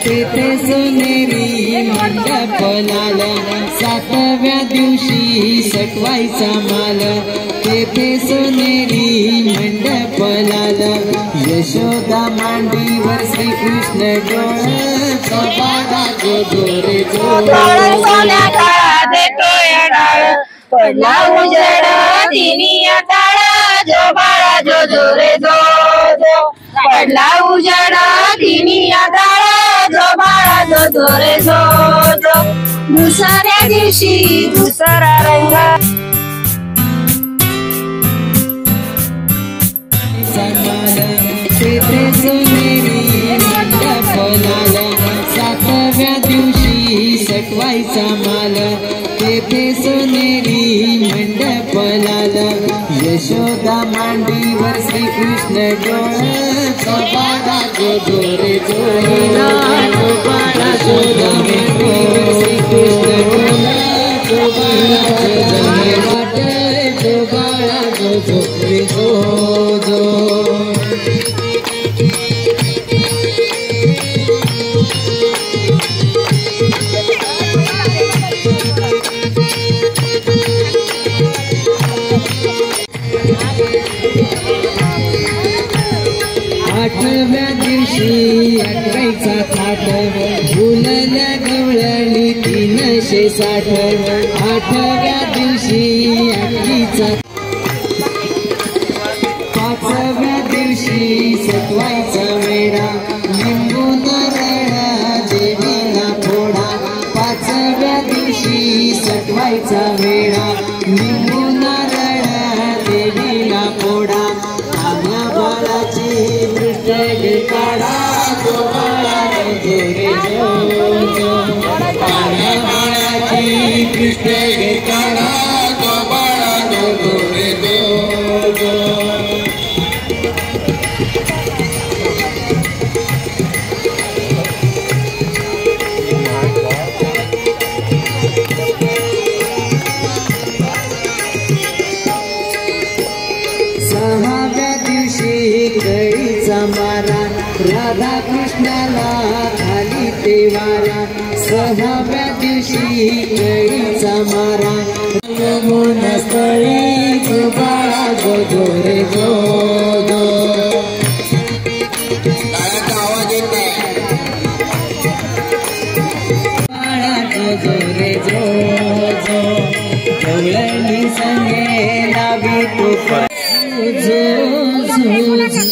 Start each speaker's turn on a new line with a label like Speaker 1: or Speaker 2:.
Speaker 1: तेथे सोनेरी मंडप लाल, सातव्या दिवशी सटवायचा माल, तेथे सोनेरी मंडप लाल, यशोदा मांडीवर श्रीकृष्ण डोळ, बाळा जो जोरे
Speaker 2: पडला उजड तिनी टाळ, जो बाळा जो जोरे जो जो, पडला उजड तिनी टाळ, जो बाळा जो जोरे जो जो, दुसऱ्या दिवशी दुसरा रंग
Speaker 1: तेथे सोनेरी मंडप लाल, सातव्या दिवशी सटवायचा माल, तेथे सोनेरी मंडप लाल, यशोदा मांडीवर श्रीकृष्ण डोळ, बाळा जो जोरे जोरा, बाळा यशोदा मांडीवर श्रीकृष्ण डोळ, बाळा वाट, बाळा जो जोरे जो जो. आठव्या दिवशी अटकायचा थाट, फुलल्या गवळणी 360, आठव्या दिवशी अटकीचा, पाचव्या दिवशी सटवायचा वेडा, लिंबू नारळ देवीला फोडा, पाचव्या दिवशी सटवायचा वेडा, लिंबू नारळ देवीला फोडा, आम्हा बाळाची दृष्ट काढा, जो बाळा जोरे जो जो, आम्हा बाळाची दृष्ट काढा, जो बाळा जोरे जो जो. सहाव्या दिवशी कळीचा मारा, राधा कृष्णाला खाली तेवारा, सहाव्या दिवशी कळीचा मारा, स्थळी जो बाळा जो जोरे जो जो. बाळा जो जोरे जो जो, गवळणी संगे लावी तो जो जो जो.